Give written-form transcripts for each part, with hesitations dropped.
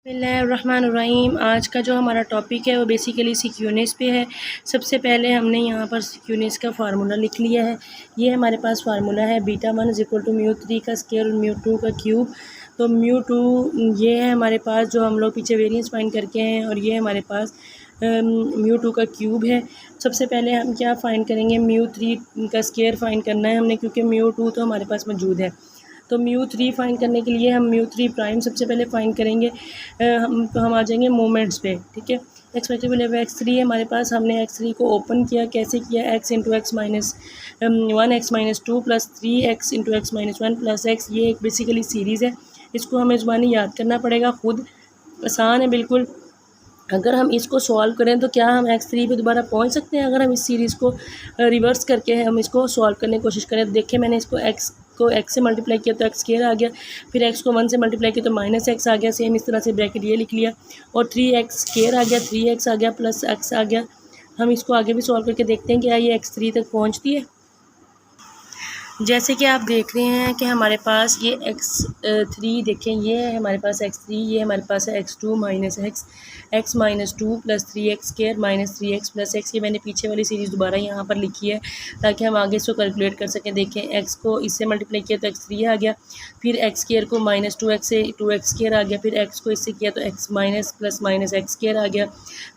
बिस्मिल्लाहिर्रहमानिर्रहीम। आज का जो हमारा टॉपिक है वो बेसिकली सिक्यूनेस पे है। सबसे पहले हमने यहाँ पर सिक्यूनेस का फार्मूला लिख लिया है। ये हमारे पास फार्मूला है बीटा 1 इक्वल टू म्यू 3 का स्क्वायर और म्यू 2 का क्यूब। तो म्यू 2 ये है हमारे पास जो हम लोग पीछे वेरिएंस फाइंड करके हैं, और ये हमारे पास म्यू 2 का क्यूब है। सबसे पहले हम क्या फ़ाइंड करेंगे, म्यू 3 का स्क्वायर फ़ाइंड करना है हमने, क्योंकि म्यू 2 तो हमारे पास मौजूद है। तो म्यू 3 फाइंड करने के लिए हम म्यू 3 प्राइम सबसे पहले फाइंड करेंगे। हम आ जाएंगे मोमेंट्स पे, ठीक है। एक्सपेक्टेड वैल्यू एक्स 3 है हमारे पास। हमने एक्स 3 को ओपन किया, कैसे किया, x into X minus 1 x minus 2 plus 3 x into X minus 1 plus x. ये एक बेसिकली सीरीज़ है, इसको हमें ज़ुबानी याद करना पड़ेगा। खुद आसान है बिल्कुल। अगर हम इसको सॉल्व करें तो क्या हम एक्स 3 पे दोबारा पहुंच सकते हैं? अगर हम इस सीरीज़ को रिवर्स करके हम इसको सॉल्व करने की कोशिश करें तो देखिए, मैंने इसको एक्स से मल्टीप्लाई किया तो एक्स स्क्वायर आ गया, फिर एक्स को 1 से मल्टीप्लाई किया तो माइनस एक्स आ गया। सेम इस तरह से ब्रैकेट ये लिख लिया, और 3x स्क्वायर आ गया, 3x आ गया प्लस एक्स आ गया। हम इसको आगे भी सॉल्व करके देखते हैं कि क्या ये एक्स 3 तक पहुँचती है। जैसे कि आप देख रहे हैं कि हमारे पास ये x3 देखें, ये है हमारे पास x3, ये हमारे पास है x2 minus x minus 2 plus 3x square minus 3x plus x। ये मैंने पीछे वाली सीरीज़ दोबारा यहाँ पर लिखी है ताकि हम आगे इसको कैलकुलेट कर सकें। देखें, x को इससे मल्टीप्लाई किया तो x3 आ गया, फिर x स्क्वायर को माइनस 2x से 2x स्क्वायर आ गया, फिर x को इससे किया तो x minus plus minus x square आ गया,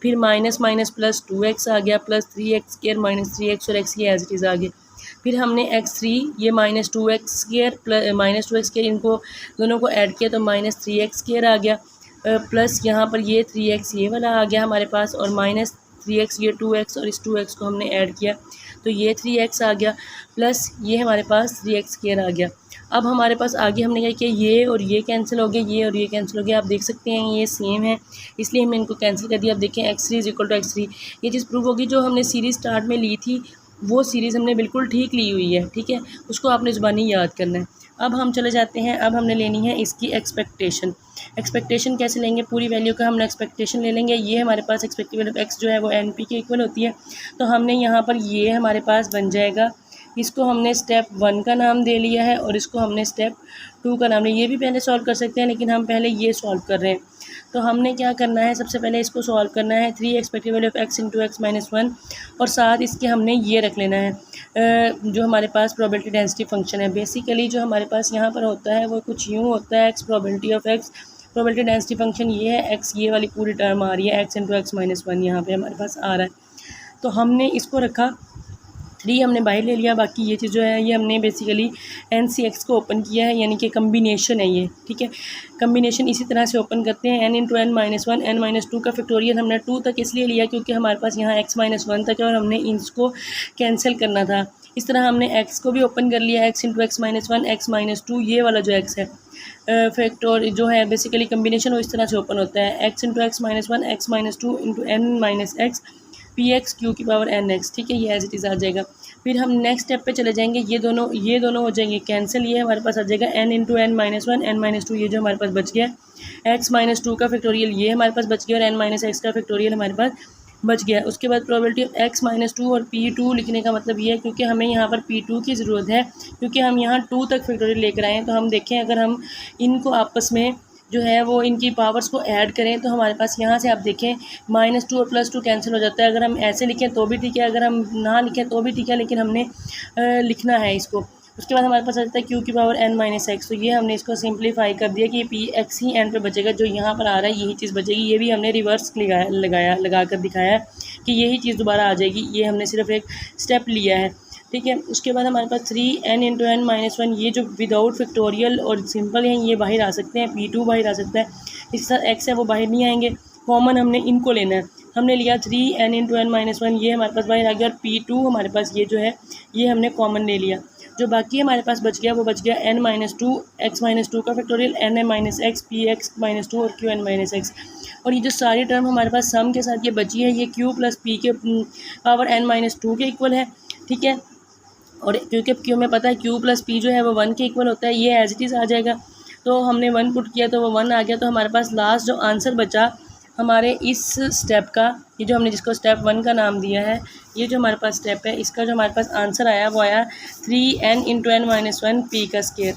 फिर माइनस माइनस प्लस 2x आ गया plus 3x square minus 3x, और x ये एज इट इज़ आ गया। फिर हमने x3 ये minus 2x square plus minus 2x square, इनको दोनों को ऐड किया तो माइनस 3x स्क्वायर आ गया, प्लस यहाँ पर ये 3x ये वाला आ गया हमारे पास, और माइनस 3x ये 2x, और इस 2x को हमने ऐड किया तो ये 3x आ गया, प्लस ये हमारे पास 3x स्क्वायर आ गया। अब हमारे पास आगे हमने क्या किया, ये और ये कैंसिल हो गया, ये और ये कैंसिल हो गया। आप देख सकते हैं ये सेम है, इसलिए हमने इनको कैंसिल कर दिया। अब देखें x3 is equal to x3, ये चीज़ प्रूव होगी। जो हमने सीरीज़ स्टार्ट में ली थी वो सीरीज़ हमने बिल्कुल ठीक ली हुई है, ठीक है। उसको आपने ज़ुबानी याद करना है। अब हम चले जाते हैं, अब हमने लेनी है इसकी एक्सपेक्टेशन। एक्सपेक्टेशन कैसे लेंगे, पूरी वैल्यू का हमने एक्सपेक्टेशन ले लेंगे। ये हमारे पास एक्सपेक्टेड वैल्यू एक्स जो है वो एन पी के इक्वल होती है, तो हमने यहाँ पर ये हमारे पास बन जाएगा, इसको हमने स्टेप 1 का नाम दे लिया है और इसको हमने स्टेप 2 का नाम लिया। ये भी पहले सॉल्व कर सकते हैं, लेकिन हम पहले ये सॉल्व कर रहे हैं। तो हमने क्या करना है, सबसे पहले इसको सॉल्व करना है 3 expected value of x into X minus 1, और साथ इसके हमने ये रख लेना है जो हमारे पास प्रोबेबिलिटी डेंसिटी फंक्शन है। बेसिकली जो हमारे पास यहाँ पर होता है वो कुछ यूँ होता है, x probability of x, probability density function ये है, एक्स ये वाली पूरी टर्म आ रही है, एक्स इंटू एक्स माइनस 1 यहाँ पर हमारे पास आ रहा है। तो हमने इसको रखा 3 हमने बाहर ले लिया, बाकी ये चीज़ जो है ये हमने बेसिकली NCX को ओपन किया है, यानी कि कम्बिनेशन है ये, ठीक है। कम्बिनेशन इसी तरह से ओपन करते हैं, n into N minus 1 n minus 2 का फैक्टोरियल हमने 2 तक इसलिए लिया क्योंकि हमारे पास यहाँ x माइनस 1 तक है और हमने इसको कैंसिल करना था। इस तरह हमने x को भी ओपन कर लिया, x into X minus 1 x minus 2, ये वाला जो x है फैक्टर जो है बेसिकली कम्बिनेशन वो इस तरह से ओपन होता है, x into X minus 1 x minus 2 into n minus x P x Q की पावर एन एक्स, ठीक है। ये एज इट इज़ आ जाएगा। फिर हम नेक्स्ट स्टेप पे चले जाएंगे, ये दोनों हो जाएंगे कैंसिल, ये हमारे पास आ जाएगा n into N minus 1 n minus 2, ये जो हमारे पास बच गया, x माइनस 2 का फैक्टोरियल ये हमारे पास बच गया, और n माइनस एक्स का फैक्टोरियल हमारे पास बच गया। उसके बाद प्रोबेबिलिटी ऑफ x माइनस 2 और p2 लिखने का मतलब ये है क्योंकि हमें यहाँ पर p2 की ज़रूरत है, क्योंकि हम यहाँ 2 तक फैक्टोरियल लेकर आए हैं। तो हम देखें, अगर हम इनको आपस में जो है वो इनकी पावर्स को ऐड करें तो हमारे पास यहाँ से आप देखें -2 और +2 कैंसिल हो जाता है। अगर हम ऐसे लिखें तो भी ठीक है, अगर हम ना लिखें तो भी ठीक है, लेकिन हमने लिखना है इसको। उसके बाद हमारे पास आ जाता है q की पावर n माइनस एक्स, तो ये हमने इसको सिंप्लीफाई कर दिया कि पी एक्स ही n पे बचेगा, जो यहाँ पर आ रहा है यही चीज़ बचेगी। ये भी हमने रिवर्स लगा कर दिखाया है कि यही चीज़ दोबारा आ जाएगी, ये हमने सिर्फ एक स्टेप लिया है, ठीक है। उसके बाद हमारे पास 3n इंटू एन माइनस 1, ये जो विदाउट फैक्टोरियल और सिंपल हैं ये बाहर आ सकते हैं, p2 बाहर आ सकता है, इसके साथ x है वो बाहर नहीं आएंगे, कॉमन हमने इनको लेना है। हमने लिया 3n इंटू एन माइनस 1, ये हमारे पास बाहर आ गया, और p2 हमारे पास ये जो है ये हमने कॉमन ले लिया। जो बाकी हमारे पास बच गया वो बच गया n माइनस 2 x माइनस 2 का factorial n minus x P x minus 2 और q n माइनस एक्स, और ये जो सारी टर्म हमारे पास सम के साथ ये बची है ये q प्लस पी के पावर n माइनस 2 के इक्वल है, ठीक है। और क्योंकि क्यू में पता है q प्लस पी जो है वो 1 के इक्वल होता है, ये एज इट इज़ आ जाएगा। तो हमने 1 पुट किया तो वो 1 आ गया, तो हमारे पास लास्ट जो आंसर बचा हमारे इस स्टेप का, ये जो हमने जिसको स्टेप 1 का नाम दिया है, ये जो हमारे पास स्टेप है इसका जो हमारे पास आंसर आया वो आया 3n into N minus 1 P का स्क्वायर।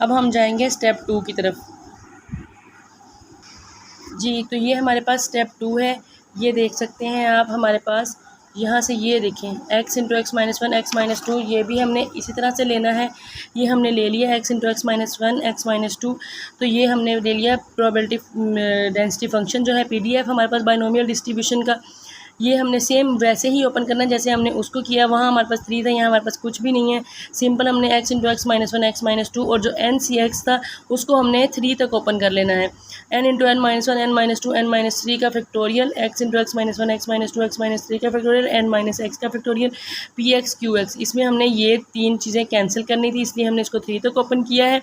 अब हम जाएंगे स्टेप 2 की तरफ। जी, तो ये हमारे पास स्टेप 2 है। ये देख सकते हैं आप हमारे पास यहाँ से ये देखें x into X minus one X minus to, ये भी हमने इसी तरह से लेना है। ये हमने ले लिया x into X minus one X minus to, तो ये हमने ले लिया प्रोबेबिलिटी डेंसिटी फंक्शन जो है PDF हमारे पास बाइनोमियल डिस्ट्रीब्यूशन का। ये हमने सेम वैसे ही ओपन करना है जैसे हमने उसको किया, वहाँ हमारे पास 3 था, यहाँ हमारे पास कुछ भी नहीं है। सिंपल हमने x into X minus one X minus two और जो NCX था उसको हमने 3 तक ओपन कर लेना है। n into N minus one N minus two N minus three का factorial, x into X minus one X minus two x minus three का फैक्टोरियल, n माइनस एक्स का फैक्टोरियल, PX QX। इसमें हमने ये 3 चीज़ें कैंसिल करनी थी, इसलिए हमने इसको 3 तक ओपन किया है।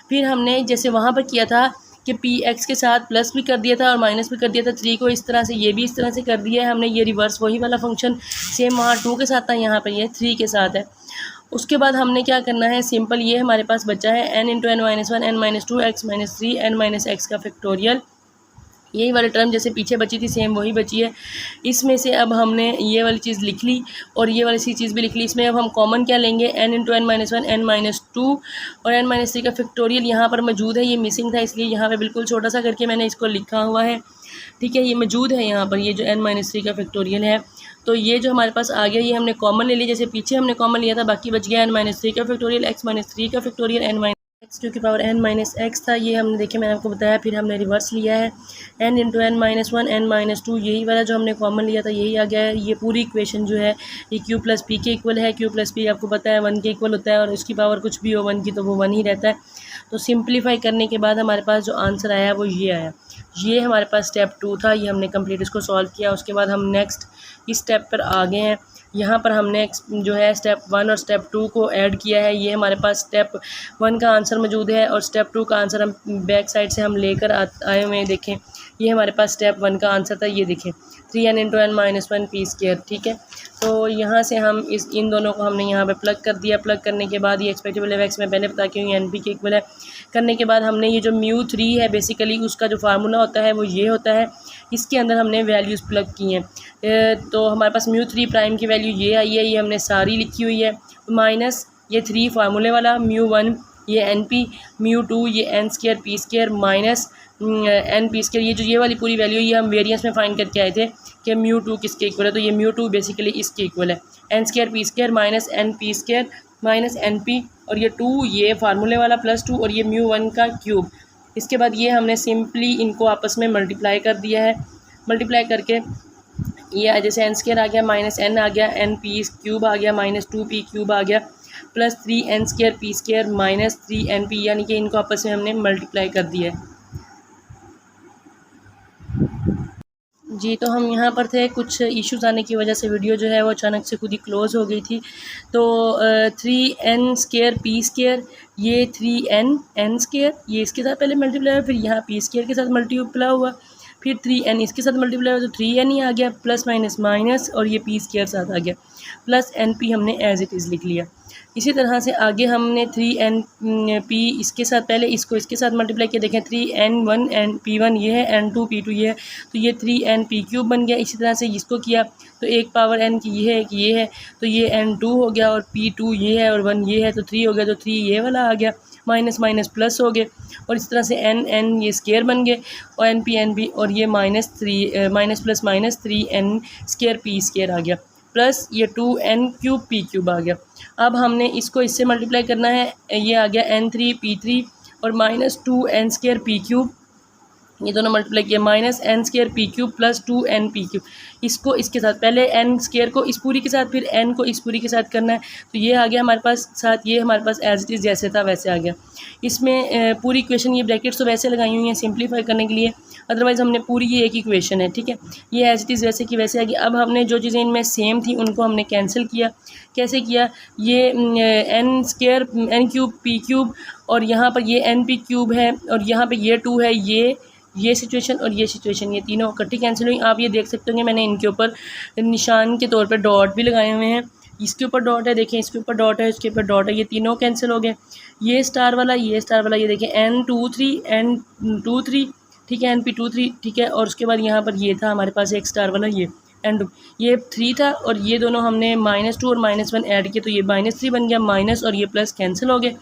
फिर हमने जैसे वहाँ पर किया था कि PX के साथ प्लस भी कर दिया था और माइनस भी कर दिया था, 3 को इस तरह से, ये भी इस तरह से कर दिया है हमने। ये रिवर्स वही वाला फंक्शन सेम वहाँ 2 के साथ था, यहाँ पर ये 3 के साथ है। उसके बाद हमने क्या करना है, सिंपल ये हमारे पास बचा है n into N minus one N minus two x minus three n minus x का फैक्टोरियल। यही वाली टर्म जैसे पीछे बची थी सेम वही बची है। इसमें से अब हमने ये वाली चीज़ लिख ली और ये वाली सी चीज़ भी लिख ली। इसमें अब हम कॉमन क्या लेंगे, n into N minus one N minus two और n माइनस थ्री का फैक्टोरियल यहाँ पर मौजूद है। ये मिसिंग था इसलिए यहाँ पे बिल्कुल छोटा सा करके मैंने इसको लिखा हुआ है, ठीक है। ये मौजूद है यहाँ पर, ये जो n माइनस थ्री का फैक्टोरियल है। तो ये जो हमारे पास आ गया ये हमने कॉमन ले लिया, जैसे पीछे हमने कॉमन लिया था, बाकी बच गया n माइनस थ्री का फैक्टोरियल, x माइनस थ्री का factorial, n minus x two की पावर n माइनस एक्स था। ये हमने देखे मैंने आपको बताया। फिर हमने रिवर्स लिया है n into N minus one N minus two, यही वाला जो हमने कॉमन लिया था यही आ गया है। ये पूरी इक्वेशन जो है ये q प्लस पी के इक्वल है। q प्लस पी आपको पता है 1 के इक्वल होता है और उसकी पावर कुछ भी हो 1 की तो वो 1 ही रहता है। तो सिंप्लीफाई करने के बाद हमारे पास जो आंसर आया वो ये आया। ये हमारे पास स्टेप 2 था, ये हमने कंप्लीट इसको सॉल्व किया। उसके बाद हम नेक्स्ट इस स्टेप पर आ गए हैं। यहाँ पर हमने जो है स्टेप 1 और स्टेप 2 को ऐड किया है। ये हमारे पास स्टेप 1 का आंसर मौजूद है और स्टेप 2 का आंसर हम बैक साइड से हम लेकर आए हुए हैं। देखें ये हमारे पास स्टेप 1 का आंसर था, ये देखें 3n into N minus one P square, ठीक है। तो यहाँ से हम इन दोनों को हमने यहाँ पे प्लग कर दिया। प्लग करने के बाद ये एक्सपेक्टेड वैल्यू x मैं पहले बता के हुई NP के इक्वल है। करने के बाद हमने ये जो μ3 है बेसिकली उसका जो फार्मूला होता है वो ये होता है, इसके अंदर हमने वैल्यूज़ प्लग की हैं। तो हमारे पास μ3 प्राइम की वैल्यू ये आई है, ये हमने सारी लिखी हुई है, माइनस ये 3 फार्मूले वाला μ1 ये NP, μ2 ये n square P square minus NP square. ये वाली पूरी वैल्यू ये हम वेरिएंस में फाइंड करके आए थे कि μ2 किसके इक्वल है। तो ये μ2 बेसिकली इसके इक्वल है, n square P square minus NP square minus NP और ये 2 ये फार्मूले वाला प्लस 2 और ये μ1 का क्यूब। इसके बाद ये हमने सिंपली इनको आपस में मल्टीप्लाई कर दिया है। मल्टीप्लाई करके ये जैसे n स्क्वायर आ गया माइनस n आ गया, NP क्यूब आ गया माइनस 2p क्यूब आ गया plus 3n square P square minus 3NP, यानी कि इनको आपस में हमने मल्टीप्लाई कर दिया है। जी, तो हम यहाँ पर थे, कुछ इश्यूज़ आने की वजह से वीडियो जो है वो अचानक से खुद ही क्लोज़ हो गई थी। तो 3n स्क्वायर पी स्क्वायर, ये 3n n स्क्वायर ये इसके साथ पहले मल्टीप्लाई हुआ, फिर यहाँ पी स्क्वायर के साथ मल्टीप्लाई हुआ, फिर 3n इसके साथ मल्टीप्लाई हुआ तो 3n ही आ गया, प्लस माइनस माइनस और ये पी स्क्वायर साथ आ गया, प्लस NP हमने एज इट इज़ लिख लिया। इसी तरह से आगे हमने 3NP इसके साथ पहले इसको इसके साथ मल्टीप्लाई किया, देखें 3n1 NP1 ये है, n2 P2 ये है, तो ये 3NP क्यूब बन गया। इसी तरह से इसको किया तो एक पावर n की ये है, एक ये है, तो ये n2 हो गया और P2 ये है और 1 ये है, तो 3 हो गया, तो 3 ये वाला आ गया, माइनस माइनस प्लस हो गए और इस तरह से n ये स्क्वायर बन गए और NP और ये minus plus minus 3n square P square आ गया प्लस ये 2n क्यूब पी क्यूब आ गया। अब हमने इसको इससे मल्टीप्लाई करना है, ये आ गया n3 P3 और minus 2n square P cube, ये दोनों मल्टीप्लाई किया minus n square P cube plus 2n P cube. इसको इसके साथ पहले n स्क्वायर को इस पूरी के साथ फिर n को इस पूरी के साथ करना है, तो ये आ गया हमारे पास साथ, ये हमारे पास एज इट इज़ जैसे था वैसे आ गया। इसमें पूरी इक्वेशन ये ब्रैकेट्स तो वैसे लगाई हुई हैं सिंप्लीफाई करने के लिए, अदरवाइज़ हमने पूरी ये एक इक्वेशन है, ठीक है, ये एज इट इज़ वैसे की वैसे आ गई। अब हमने जो चीज़ें इनमें सेम थी उनको हमने कैंसिल किया। कैसे किया, ये n square n cube P cube और यहाँ पर ये NP क्यूब है और यहाँ पर ये 2 है, ये सिचुएशन और ये सिचुएशन, ये तीनों इकट्ठी कैंसिल हुई। आप ये देख सकते होंगे मैंने इनके ऊपर निशान के तौर पर डॉट भी लगाए हुए हैं, इसके ऊपर डॉट है, देखें इसके ऊपर डॉट है, इसके ऊपर डॉट है, ये तीनों कैंसिल हो गए। ये स्टार वाला ये देखें N23 ठीक है, NP23 ठीक है, और उसके बाद यहाँ पर ये था हमारे पास एक स्टार वाला ये 3 था और ये दोनों हमने -2 और -1 ऐड किए तो ये -3 बन गया, माइनस और ये प्लस कैंसिल हो गए।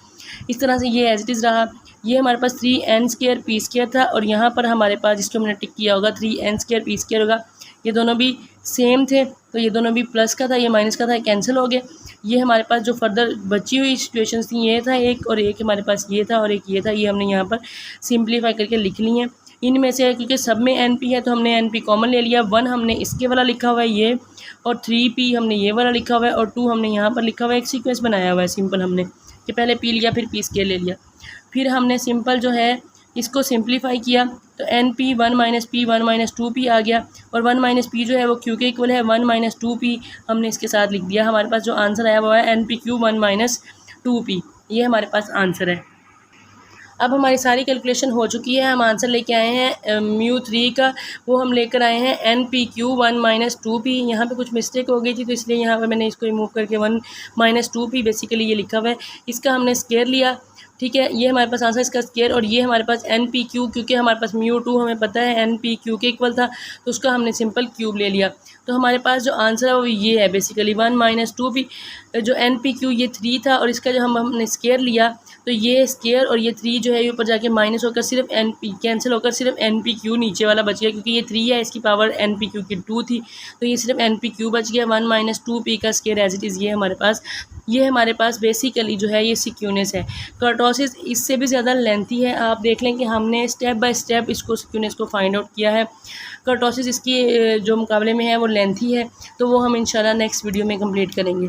इस तरह से ये एज इट इज़ रहा। ये हमारे पास 3n² p² था, और यहाँ पर हमारे पास जिसको हमने टिक किया होगा 3n² p² होगा। ये दोनों भी सेम थे, तो ये दोनों भी प्लस का था, ये माइनस का था, कैंसिल हो गया। ये हमारे पास जो फर्दर बची हुई सिचुएशंस थी, ये था एक, और एक हमारे पास ये था और एक ये था। ये हमने यहाँ पर सिंप्लीफाई करके लिख ली हैं। इनमें से क्योंकि सब में NP है तो हमने NP कॉमन ले लिया। 1 हमने इसके वाला लिखा हुआ है ये, और 3P हमने ये वाला लिखा हुआ है, और 2 हमने यहाँ पर लिखा हुआ है। एक सीक्वेंस बनाया हुआ है सिंपल हमने, कि पहले P लिया फिर P² ले लिया। फिर हमने सिंपल जो है इसको सिंप्लीफाई किया, तो NP 1 - P 1 - 2P आ गया, और 1 - P जो है वो Q के इक्वल है। 1 - 2P हमने इसके साथ लिख दिया। हमारे पास जो आंसर आया हुआ है NPQ 1 - 2P, ये हमारे पास आंसर है। अब हमारी सारी कैलकुलेशन हो चुकी है। हम आंसर लेके आए हैं μ3 का, वो हम लेकर आए हैं NPQ 1 - 2P। यहाँ पे कुछ मिस्टेक हो गई थी, तो इसलिए यहाँ पे मैंने इसको रिमूव करके 1 - 2P बेसिकली ये लिखा हुआ है। इसका हमने स्क्वायर लिया, ठीक है। ये हमारे पास आंसर इसका स्क्वायर, और ये हमारे पास NPQ, क्योंकि हमारे पास μ2 हमें पता है NPQ के इक्वल था, तो उसका हमने सिंपल क्यूब ले लिया। तो हमारे पास जो आंसर है वो ये है बेसिकली 1 - 2P। जो NPQ ये 3 था, और इसका जो हमने स्क्वायर लिया, तो ये स्क्वायर और ये 3 जो है ये ऊपर जाके माइनस होकर सिर्फ NP कैंसिल होकर सिर्फ NPQ नीचे वाला बच गया, क्योंकि ये 3 है, इसकी पावर NPQ की 2 थी, तो ये सिर्फ NPQ बच गया। 1 - 2P का स्क्वायर एज इट इज़ ये हमारे पास बेसिकली जो है ये सिक्यूनेस है। कर्टोसिस इससे भी ज़्यादा लेंथी है। आप देख लें कि हमने स्टेप बाय स्टेप इसको सिक्यूनेस को फाइंड आउट किया है। कर्टोसिस इसकी जो मुकाबले में है वो लेंथी है, तो वो हम इंशाल्लाह नेक्स्ट वीडियो में कंप्लीट करेंगे।